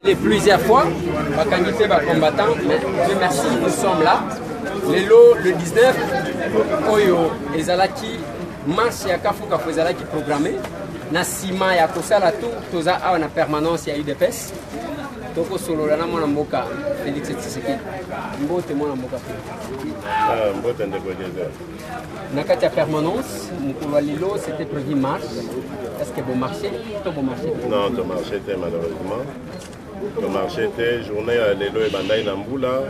Et plusieurs fois, bakangité ba combattant, mais merci, nous sommes là. Le 19, Oyo, Ezalaki, marche ya Kafuka Ezalaki programmé. Nasima ya Kosala tout, toza a na permanence ya UDPS. Toko solo na mona mboka Félix Tshisekedi. Mbote mona mboka. Mbote ndeko déjà. Na kati ya permanence, mukolo lilo c'était prévu marche. Est-ce que bon marché? Tout bon marché? Non, ton marché était malheureusement. Ton marché était journée à lelo et bandai na mbula.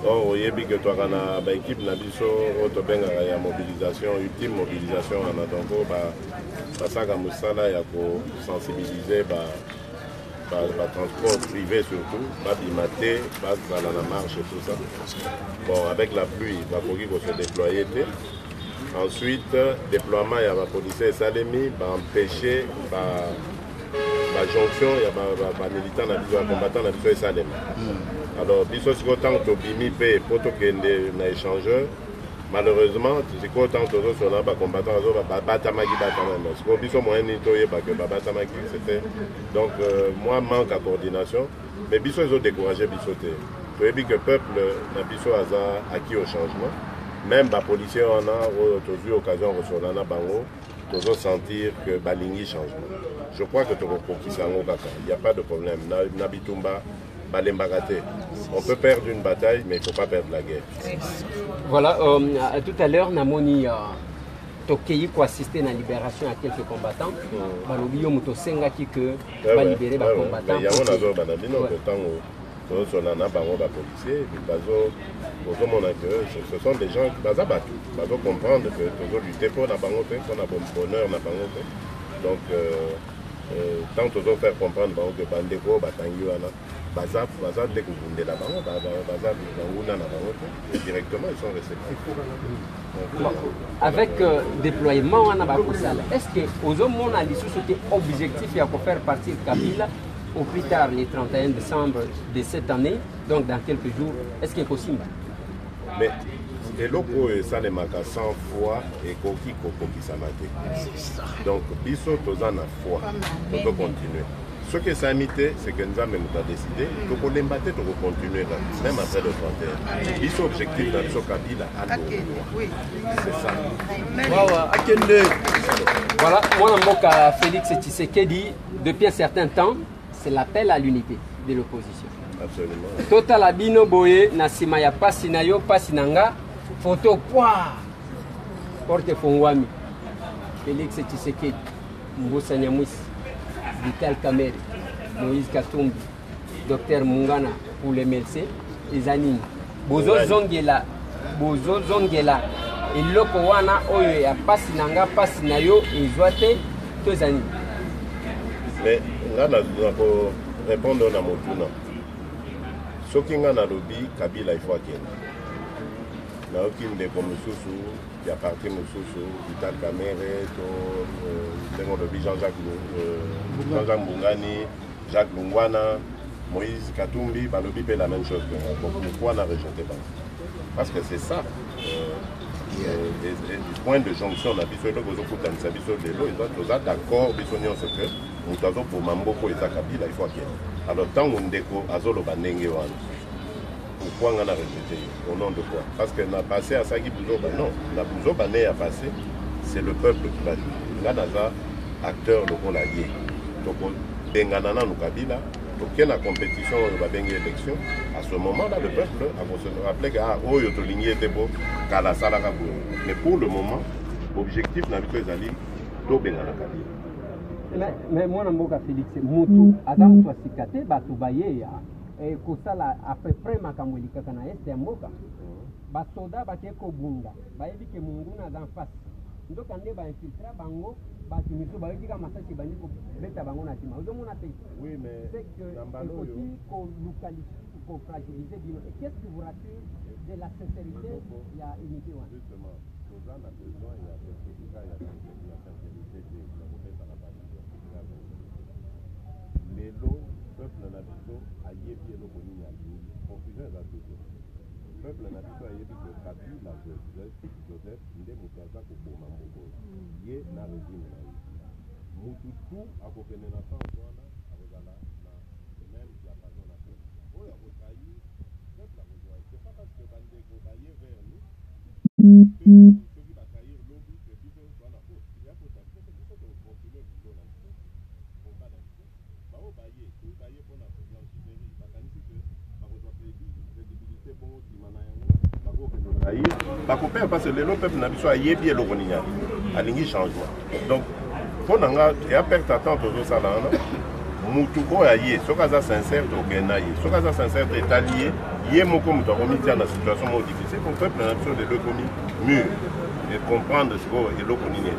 Or oyebi que toi kana ba équipe na biso auto benga ya mobilisation, ultime mobilisation en atongo ba saka musala ya ko sensibiliser ba transport privé surtout, pas bimaté, pas dans la marche et tout ça. Bon, avec la pluie, il va se déployer. Ensuite, déploiement, il y a la police et Salemi, va empêcher la jonction, il y a des militants, des combattants, des Salemi. Alors, biso si autant que bimi pe poto kende na échangeur, malheureusement, c'est autant que les sur les combattants, batamaki batamaki. Ce qu'on biso moyen nitoye parce que batamaki c'était donc moi manque à coordination, mais biso ils ont découragé bisoté. Tu as vu que le peuple na biso a acquis au changement. Même les policiers on a eu occasion de recevoir na bango, tous sentir que balingi changement. Je crois que tu as il n'y a pas de problème. Na bitumba on peut perdre une bataille, mais il ne faut pas perdre la guerre. Voilà, tout à l'heure, Namoni Tokei pour assister à la libération à quelques combattants. Balobio Mutosenga qui va libérer les combattants. Il y a un autre policiers, ce sont des gens qui doivent comprendre que nous avons lutté pour la banque, qu'on a bon bonheur dans la banque. Donc, tant que nous faire comprendre que Bandeko, Batangiwana, directement ils sont réceptifs. Avec déploiement est-ce que aux hommes on a dit c'était objectif pour faire partir Kabila au plus tard le 31 décembre de cette année, donc dans quelques jours, est-ce qu'il est possible? Mais et loko ça les marque 100 fois et koki ça m'a donc biso tozan na foi on peut continuer. Ce que ça a imité, c'est que nous avons décidé de combattre, de continuer, même après le 31. Ils sont objectifs dans ce Kabila à l'eau. C'est ça. Voilà, moi, Mboka Félix Tshisekedi, depuis un certain temps, c'est l'appel à l'unité de l'opposition. Absolument. Total Abino Boye, Nasima ya Pasinayo, Pasinanga, photo quoi Porte Fongwami, Félix Tshisekedi, Mbosa Nyamwisi. Vital Kamerhe, Moïse Katumbi, Dr Mungana pour les MLC, Izanini. Bozo Zongela, et loko wana oyo ya pasi nanga pasi na yo ezwate tozani. Mais là pour répondre à mon tour. Soki nga na lobi Kabila il faut akende. Na okinde comme susu ya parti mususu Vital Kamerhe to Jean-Jacques Mbungani, Jacques Lungwana, Moïse Katumbi, balobi fait la même chose que moi. Pourquoi on a rejeté pas? Parce que c'est ça. Du point de jonction, on a besoin de l'eau, ils ont d'accord, nous avons pour Mamboko et Zakabila, il faut qu'il y ait. Alors, tant qu'on déco, Azolo Banengewan, pourquoi on a rejeté? Au nom de quoi? Parce qu'on a passé à Sagi Bouzoba. Non, la Bouzoba a passé, c'est le peuple qui va dire. Là, acteur de Kolagé. Donc, Benganana nous Kabila, donc il y a une compétition, on va gagner l'élection. À ce moment-là, le peuple a se rappelé que oh, il y a ligné était beau, Kala Salaka. Mais pour le moment, l'objectif n'a pas été de Bengana Kabila. Mais moi, je suis Félix Moutou, Adam Toasikate, Batoubaye, et Kosala, à peu près, Makamolika, Kanaïs, et Moka. Basoda, Bateko Bunga, Bayebi que Munguna dans face. Donc, on est infiltré Bango, Batimiso, Bayika Masaki Baniko, Beta Bango Natima. Oui, mais c'est que il faut localiser, il faut fragiliser. Et qu'est-ce qui vous rassure de la sincérité? Il y a unité. Justement, nous en avons besoin, il y a certificat, il y a sincérité de la validation. Les lots, peuple Nabiso, a yébi et l'eau bonine à l'île. Confusion est à toujours. Peuple Nabiso a yébi que Kabila, Joseph, il est Moutaza pour Mambo. Il est dans le régime. Mututu, à côté de la femme, voilà, même Parce que les peuple n'a pas yébi le roniya, a l'ingé changement. Donc, pour n'anga et à perdre attente aux salons, mutuko aye, ce cas sincère au Benaye, ce cas sincère est allié, yé mon comme tu as remis dans la situation difficile, pour le peuple n'a pas de l'économie mûre et comprendre ce qu'est l'économie.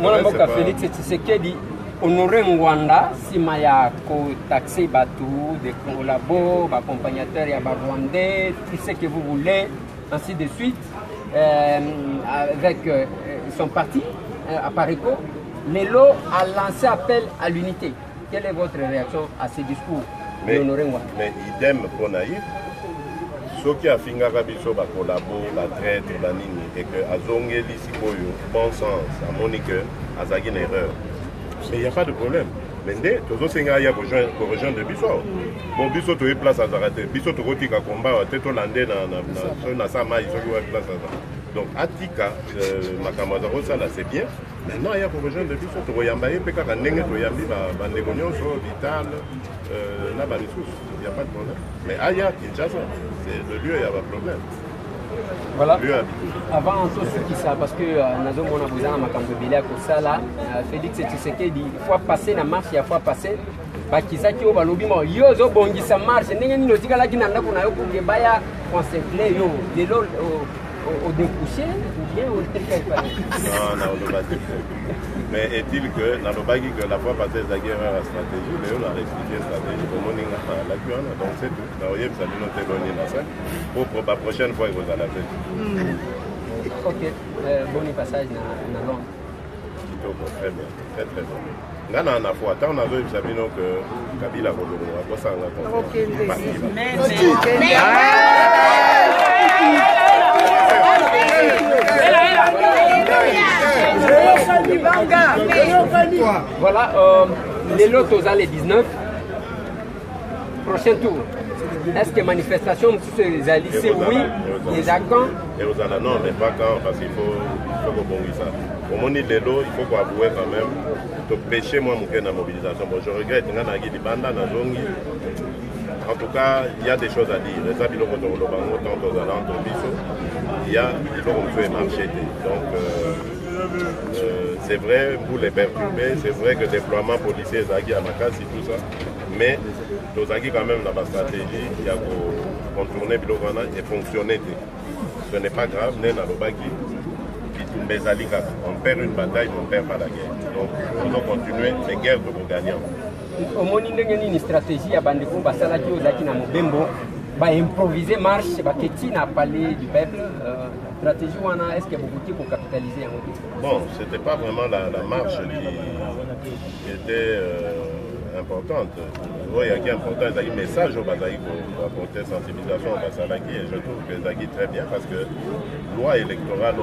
Moi, je Félix, c'est ce qu'il dit. Honoré Rwanda, si maya ko taxé bateau, des collabos, accompagnateurs et rwandais, tout ce que vous voulez, ainsi de suite, avec son parti, à Parico, Lelo a lancé appel à l'unité. Quelle est votre réaction à ce discours de Honoré Rwanda? Mais idem pour Naïf, ceux qui a fini à Rabiso, collabo, la traite, la ligne, et que Azongeli Sikoyo, bon sens, à Monique, à Zagin erreur. Mais il n'y a pas de problème. Mais tous les Sénégalais pour rejoindre le Bissau. Bon, Bissau, tu es place à Zarate. Bissau, tu es à combat, tu es landé dans sa maille, tu es place à Zarate. Donc, Atika, ma camarade, ça là, c'est bien. Maintenant, il y a pour rejoindre le Bissau, tu es yambaye, tu es yambaye, tu es yambaye, vital, il n'y a pas de problème. Mais ailleurs, Kinshasa, c'est le lieu, il n'y a pas de problème. Voilà. Avant tout ce qui ça, parce que nous avons Félix Tshisekedi, il faut passer la marche, il faut passer. Bakizaki au balobimo, yo zo bongi sa marche, n'engue ni lotika la kinanda kuna yo kubaya concentré yo, de l'eau au découché ou bien au découché. Non, on ne va pas dire. Mais est-il que, dans le bagage que la fois passée, la guerre a la stratégie, mais on a expliqué la stratégie pour mon la cuisine, donc c'est tout. Dans le ça nous a donné la salle. Pour la prochaine fois, il vous a la tête. Ok, bon passage dans Londres. Très bien, très très bien. Là, on a fois, tant on a vu, vous savez, que Kabila a revenu. À quoi ça, on a compris. Voilà, les lots aux les 19. Prochain tour. Est-ce que manifestation sur les alliés, c'est oui, les accords? Et vous allez non, mais pas quand, parce qu'il faut qu'on ça. Au moment de l'eau, il faut qu'on avoue quand même. De pêcher, moi, mon mobilisation. Bon, je regrette, en tout cas, il y a des choses à dire. Les habitants de l'Obango, tant aux alentours il faut qu'on puisse marcher. Donc, c'est vrai, pour les perturber, c'est vrai que le déploiement policier, Zagui à Makassi, tout ça. Mais, nous avons quand même la stratégie, il y a pour contourner Bilogana et fonctionner. Ce n'est pas grave, nous on perd une bataille, mais on ne perd pas la guerre. Donc, on doit continuer, les guerres pour gagner. Au moment où il y a une stratégie, improviser marche, il n'a parlé du peuple. Stratégie, est-ce qu'il y a beaucoup pour capitaliser? Bon, ce n'était pas vraiment la marche qui était importante. Il y a qui est important, il y a un message au Bazaï pour apporter sensibilisation au Basalaki, et je trouve que Zagui très bien parce que loi électorale,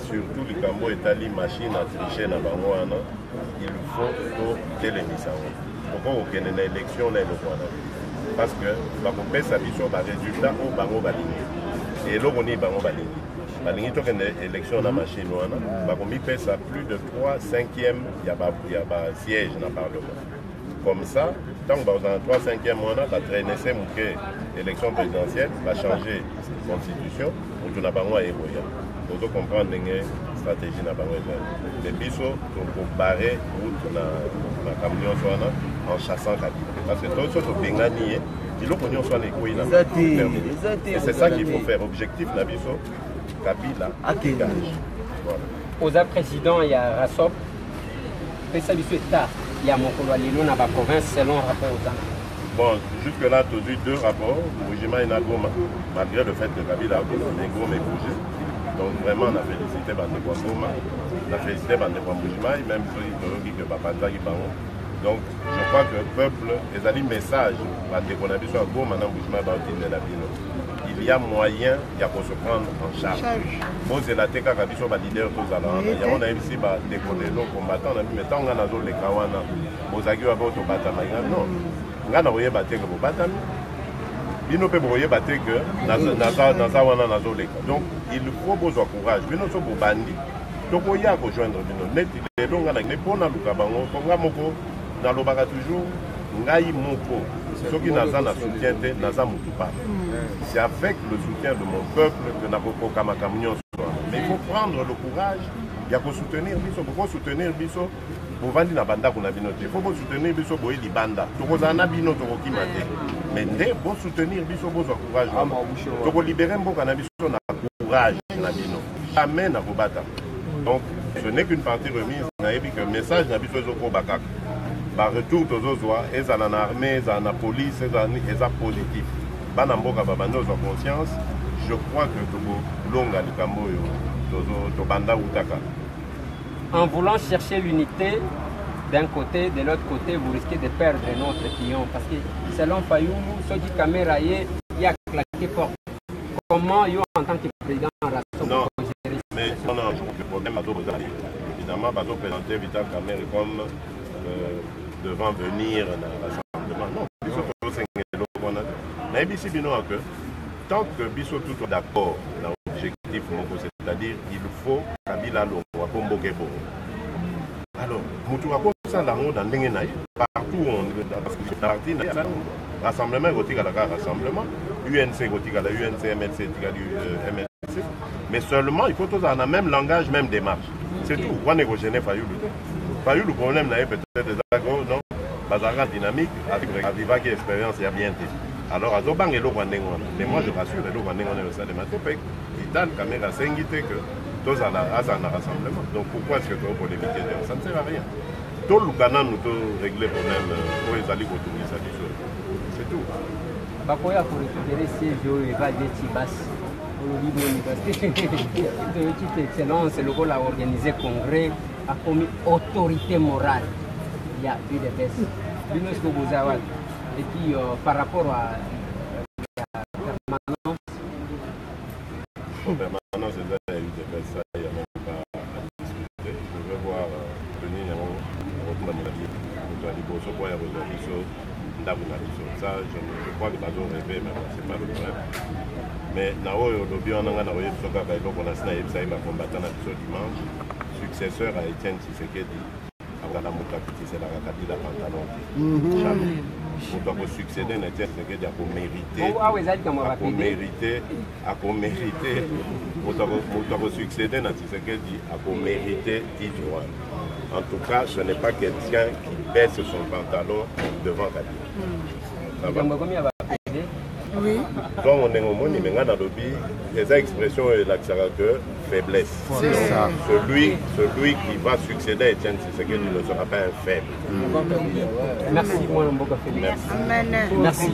surtout le Cambo est allé machine à tricher dans le Rwanda, il faut que les missions. Pourquoi il y a une élection dans le Rwanda? Parce que la compétition s'habitue au résultat au Bango Balingi. Et là, on est Bango Balingi. Balingi, il y a une élection dans la machine, il y a plus de 3/5e, il y a un siège dans le Parlement. Comme ça, tant que dans 3/5e mois, la traînée, c'est l'élection présidentielle, va changer la constitution, pour tout le monde est évolué. Pour comprendre la stratégie de la les bisous pour barrer route dans la camion en chassant Kabila. Parce que tout ce qui est gagné, il faut qu'on soit les couilles. C'est ça qu'il faut faire. Objectif, la bisou, Kabila, dégage. Aux président, il y a Rassop. Il y a mon colloque dans la province selon le rapport aux ans. Bon, jusque-là, tu as eu 2 rapports. Boujima et Nagoma, malgré le fait que Kabila a bougé. Donc vraiment, on a félicité Bandekwa Goma, on a félicité Bandekwa Boujima, et même ceux qui ont Bapanda qui parlent. Donc je crois que le peuple, les alliés messages, Bandekwa Nabiso à Goma, Boujima, il y a moyen de se prendre en charge. Bon, c'est la TK qui a leader tous alors. Il y a ici des combattants, mais tant qu'on a les Kawana, aux agues à votre bataille, non. On a battu que vous battez. bino pe boye batte que naza wana nazoleka. Donc il faut besoin courage. Bino so bobandi tokoya ko joindre bino neti lelo nga na pona luka bango konga moko nalobaka toujours ngai moko soki naza na soutien te naza mutu pa. C'est avec le soutien de mon peuple que nakokoka makambo nyonso. Mais il faut prendre le courage ya ko soutenir biso pour soutenir biso bovandi na banda kuna bino te. Il faut soutenir biso boye libanda. Tokozana na bino tokokima te. Mais nde bon soutenir biso besoin courage. Toko libérer mboka na biso na courage na bino. Jamais na kobata. Donc ce n'est qu'une partie remise. Nayebi que message na biso ezoko bakaka. Ba retour tozozwa ezala na armée, ezala na police, ezala positif. Bana mboka babanda ozwa conscience. Je crois que toko longa likambo yo to banda utaka. En voulant chercher l'unité d'un côté, de l'autre côté, vous risquez de perdre notre client. Parce que selon Fayoulou, ceux qui caméra y a claqué fort. Comment, yo, en tant que président, non, mais non, le problème, évidemment, va présenter Vital Kamerhe comme devant venir dans l'Assemblée. Non, mais ici, que tant que Bisso tout est d'accord dans l'objectif, c'est-à-dire qu'il faut Kabila Longo, Kombokebo. Alors, Moutouako, ça dans partout on rassemblement gothique à la rassemblement, UNC gothique à la UNC, MLC MLC. Mais seulement, il faut tous avoir le même langage, même démarche. C'est tout. On est gêné Fayoulou. Fayoulou, le problème là, peut-être des agros, non? Bazara dynamique, avec Aviva qui expérience et bien. Alors, à Zobang et l'Oguandengon. Mais moi, je rassure, l'Oguandengon est au sein de ma topek. Vital Kamerhe a s'invité que tous à un rassemblement. Donc, pourquoi est-ce que tu as polémiqué? Ça ne sert à rien. Tout le Ghana nous régler le problème pour les alliés autour ça. C'est tout. Bakoya pour récupérer ces jeux et va dire Tibas. Pour l'université de excellence, le rôle à organiser congrès a commis autorité morale. Il y a eu des baisses. L'UNESCO Bouzawal. Et puis par rapport à la permanence. Permanence, il y a eu des baisses, il n'y a même pas à discuter. Je vais voir tenir un ça, je crois que nous avons rêvé, mais ce n'est pas le problème. Mais nous dimanche, successeur à Étienne Tshisekedi, c'est la Kabila pantalon. Jamais. On doit succéder à Étienne Tshisekedi à mériter titre. En tout cas, ce n'est pas quelqu'un qui baisse son pantalon devant Kabila. Oui. Donc on est au monde, mais dans le lobby, les expressions et que faiblesse. C'est ça. Celui qui va succéder à Étienne Tshisekedi ne sera pas un faible. Merci, moi, Mboka Félix. Merci. Merci.